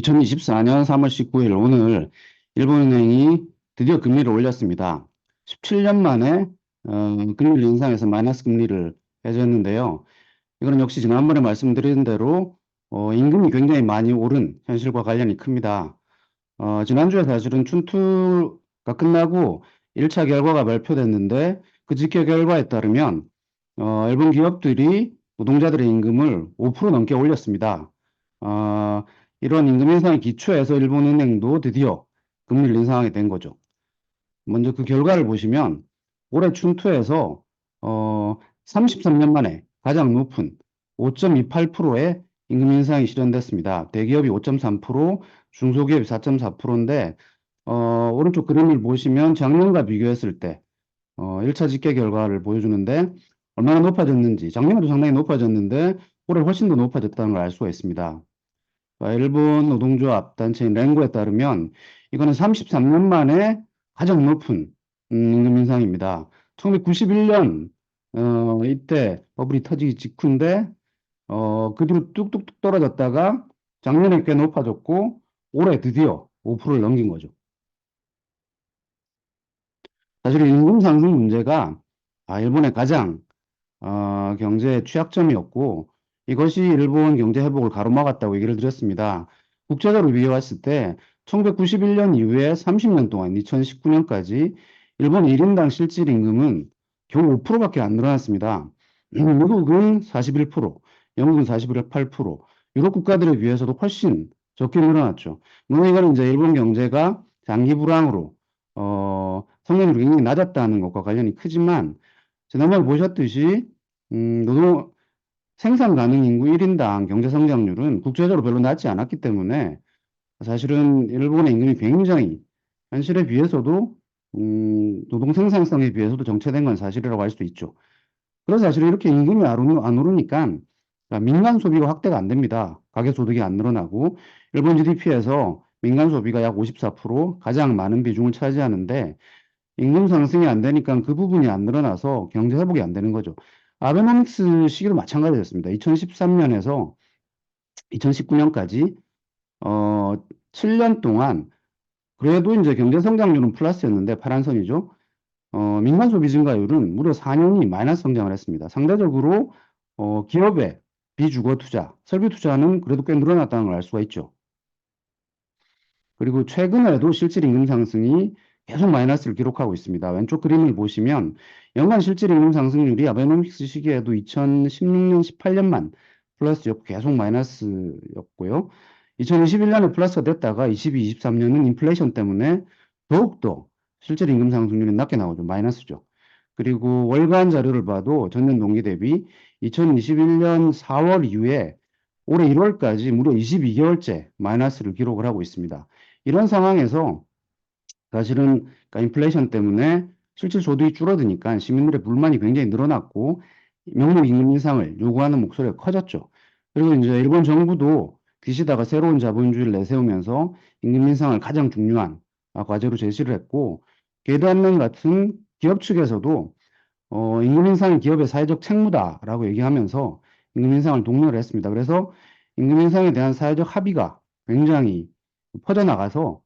2024년 3월 19일 오늘 일본은행이 드디어 금리를 올렸습니다. 17년 만에 금리를 인상해서 마이너스 금리를 해줬는데요. 이거는 역시 지난번에 말씀드린 대로 임금이 굉장히 많이 오른 현실과 관련이 큽니다. 지난주에 사실은 춘투가 끝나고 1차 결과가 발표됐는데 그 집계 결과에 따르면 일본 기업들이 노동자들의 임금을 5% 넘게 올렸습니다. 어, 이런 임금 인상의 기초에서 일본은행도 드디어 금리를 인상하게 된 거죠. 먼저 그 결과를 보시면 올해 춘투에서 33년 만에 가장 높은 5.28%의 임금 인상이 실현됐습니다. 대기업이 5.3%, 중소기업이 4.4%인데 오른쪽 그림을 보시면 작년과 비교했을 때 1차 집계 결과를 보여주는데 얼마나 높아졌는지 작년에도 상당히 높아졌는데 올해 훨씬 더 높아졌다는 걸 알 수가 있습니다. 일본 노동조합 단체인 랭고에 따르면 이거는 33년 만에 가장 높은 임금 인상입니다. 1991년 이때 버블이 터지기 직후인데 그 뒤로 뚝뚝뚝 떨어졌다가 작년에 꽤 높아졌고 올해 드디어 5%를 넘긴 거죠. 사실 임금 상승 문제가 일본의 가장 경제 취약점이었고 이것이 일본 경제 회복을 가로막았다고 얘기를 드렸습니다. 국제적으로 비교했을 때 1991년 이후에 30년 동안 2019년까지 일본 1인당 실질 임금은 겨우 5%밖에 안 늘어났습니다. 미국은 41%, 영국은 41.8%, 유럽 국가들에 비해서도 훨씬 적게 늘어났죠. 물론 이거는 이제 일본 경제가 장기 불황으로 성장률이 굉장히 낮았다는 것과 관련이 크지만 지난번에 보셨듯이 노동 생산 가능 인구 1인당 경제 성장률은 국제적으로 별로 낮지 않았기 때문에 사실은 일본의 임금이 굉장히 현실에 비해서도 노동 생산성에 비해서도 정체된 건 사실이라고 할 수 있죠. 그래서 사실 이렇게 임금이 안 오르니까 민간 소비가 확대가 안 됩니다. 가계 소득이 안 늘어나고 일본 GDP에서 민간 소비가 약 54% 가장 많은 비중을 차지하는데 임금 상승이 안 되니까 그 부분이 안 늘어나서 경제 회복이 안 되는 거죠. 아베노믹스 시기도 마찬가지였습니다. 2013년에서 2019년까지 7년 동안 그래도 이제 경제 성장률은 플러스였는데 파란 선이죠. 민간 소비 증가율은 무려 4년이 마이너스 성장을 했습니다. 상대적으로 기업의 비주거 투자, 설비 투자는 그래도 꽤 늘어났다는 걸 알 수가 있죠. 그리고 최근에도 실질 임금 상승이 계속 마이너스를 기록하고 있습니다. 왼쪽 그림을 보시면 연간 실질 임금 상승률이 아베노믹스 시기에도 2016년, 18년만 플러스였고 계속 마이너스였고요. 2021년에 플러스가 됐다가 22, 23년은 인플레이션 때문에 더욱더 실질 임금 상승률이 낮게 나오죠. 마이너스죠. 그리고 월간 자료를 봐도 전년 동기 대비 2021년 4월 이후에 올해 1월까지 무려 22개월째 마이너스를 기록을 하고 있습니다. 이런 상황에서 사실은 그러니까 인플레이션 때문에 실질 소득이 줄어드니까 시민들의 불만이 굉장히 늘어났고 명목 임금 인상을 요구하는 목소리가 커졌죠. 그리고 이제 일본 정부도 기시다가 새로운 자본주의를 내세우면서 임금 인상을 가장 중요한 과제로 제시를 했고 게다는 같은 기업 측에서도 임금 인상이 기업의 사회적 책무다라고 얘기하면서 임금 인상을 독려를 했습니다. 그래서 임금 인상에 대한 사회적 합의가 굉장히 퍼져나가서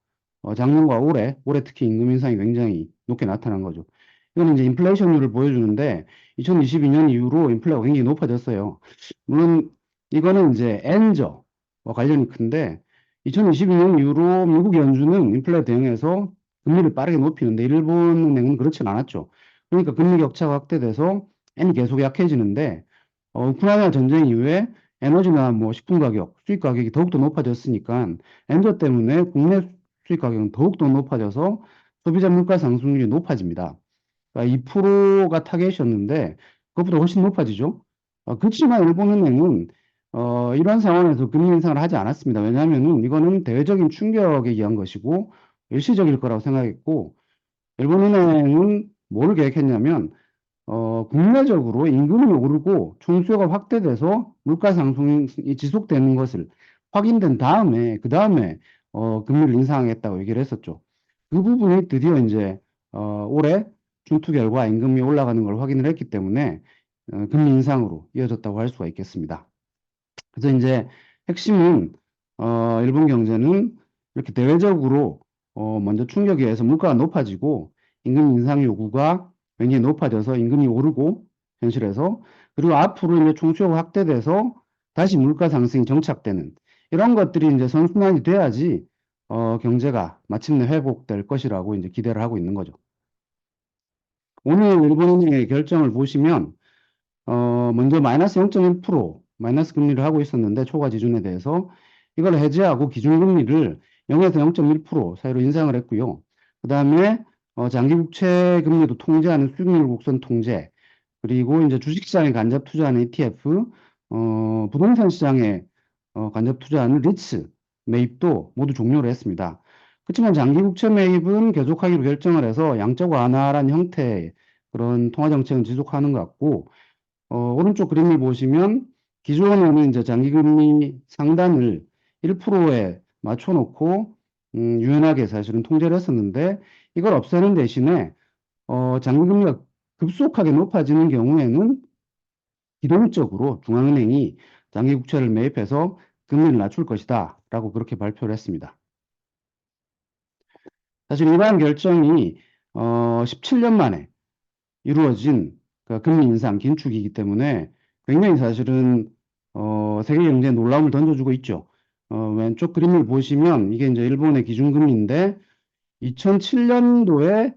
작년과 올해 특히 임금 인상이 굉장히 높게 나타난 거죠. 이거는 이제 인플레이션율을 보여주는데 2022년 이후로 인플레가 굉장히 높아졌어요. 물론 이거는 이제 엔저와 관련이 큰데 2022년 이후로 미국 연준은 인플레 대응해서 금리를 빠르게 높이는데 일본은행은 그렇진 않았죠. 그러니까 금리 격차가 확대돼서 엔이 계속 약해지는데 우크라이나 전쟁 이후에 에너지나 뭐 식품 가격, 수입 가격이 더욱더 높아졌으니까 엔저 때문에 국내 수입 가격은 더욱더 높아져서 소비자 물가 상승률이 높아집니다. 그러니까 2%가 타겟이었는데 그것보다 훨씬 높아지죠. 그렇지만 일본은행은 이런 상황에서 금리 인상을 하지 않았습니다. 왜냐하면은 이거는 대외적인 충격에 의한 것이고 일시적일 거라고 생각했고 일본은행은 뭘 계획했냐면 국내적으로 임금이 오르고 총수요가 확대돼서 물가 상승이 지속되는 것을 확인된 다음에 그 다음에 금리를 인상하겠다고 얘기를 했었죠. 그 부분이 드디어 이제 올해 중투 결과 임금이 올라가는 걸 확인을 했기 때문에 금리 인상으로 이어졌다고 할 수가 있겠습니다. 그래서 이제 핵심은 일본 경제는 이렇게 대외적으로 먼저 충격에 의해서 물가가 높아지고 임금 인상 요구가 굉장히 높아져서 임금이 오르고 현실에서 그리고 앞으로 이제 총수요가 확대돼서 다시 물가 상승이 정착되는 이런 것들이 이제 선순환이 돼야지 경제가 마침내 회복될 것이라고 이제 기대를 하고 있는 거죠. 오늘 일본의 결정을 보시면 먼저 마이너스 0.1% 마이너스 금리를 하고 있었는데 초과 지준에 대해서 이걸 해제하고 기준금리를 0에서 0.1% 사이로 인상을 했고요. 그 다음에 장기 국채 금리도 통제하는 수익률 곡선 통제, 그리고 이제 주식시장에 간접 투자하는 ETF, 부동산 시장에 간접 투자하는 리츠 매입도 모두 종료를 했습니다. 그렇지만 장기 국채 매입은 계속하기로 결정을 해서 양적 완화라는 형태의 그런 통화 정책은 지속하는 것 같고, 오른쪽 그림을 보시면 기존에는 이제 장기금리 상단을 1%에 맞춰놓고 유연하게 사실은 통제를 했었는데 이걸 없애는 대신에 장기금리가 급속하게 높아지는 경우에는 기동적으로 중앙은행이 장기국채를 매입해서 금리를 낮출 것이다 라고 그렇게 발표를 했습니다. 사실 이러한 결정이 17년 만에 이루어진 그 금리 인상 긴축이기 때문에 굉장히 사실은 세계 경제에 놀라움을 던져주고 있죠. 왼쪽 그림을 보시면 이게 이제 일본의 기준금리인데 2007년도에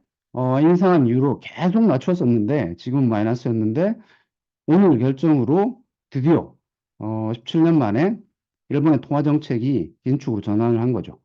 인상한 이후로 계속 낮췄었는데 지금 마이너스였는데 오늘 결정으로 드디어 17년 만에 일본의 통화 정책이 긴축으로 전환을 한 거죠.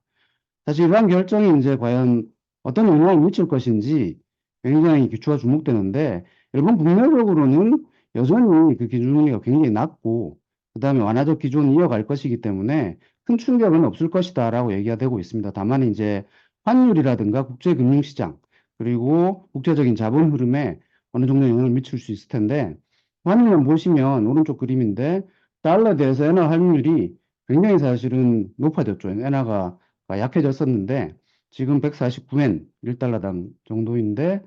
사실 이러한 결정이 이제 과연 어떤 영향을 미칠 것인지 굉장히 귀추가 주목되는데 일본 국내적으로는 여전히 그 기준금리가 굉장히 낮고 그다음에 완화적 기조는 이어갈 것이기 때문에 큰 충격은 없을 것이다라고 얘기가 되고 있습니다. 다만 이제 환율이라든가 국제금융시장 그리고 국제적인 자본 흐름에 어느 정도 영향을 미칠 수 있을 텐데 환율만 보시면 오른쪽 그림인데 달러에 대해서 엔화 환율이 굉장히 사실은 높아졌죠. 엔화가 약해졌었는데 지금 149엔 1달러당 정도인데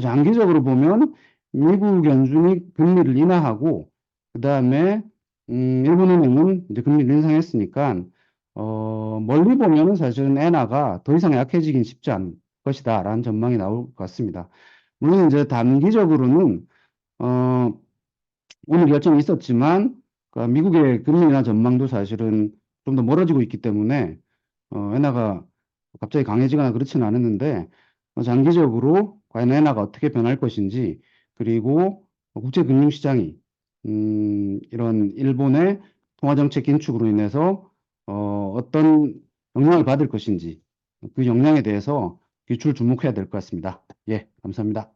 장기적으로 보면 미국 연준이 금리를 인하하고 그다음에 일본은행은 이제 금리를 인상했으니까 멀리 보면은 사실은 엔화가 더 이상 약해지긴 쉽지 않을 것이다라는 전망이 나올 것 같습니다. 물론 이제 단기적으로는 어, 오늘 결정이 있었지만 그 미국의 금리 인하 전망도 사실은 좀 더 멀어지고 있기 때문에 엔화가 갑자기 강해지거나 그렇지는 않았는데 장기적으로 과연 엔화가 어떻게 변할 것인지 그리고 국제금융시장이 이런 일본의 통화정책 긴축으로 인해서 어떤 영향을 받을 것인지 그 영향에 대해서 귀추를 주목해야 될 것 같습니다. 예, 감사합니다.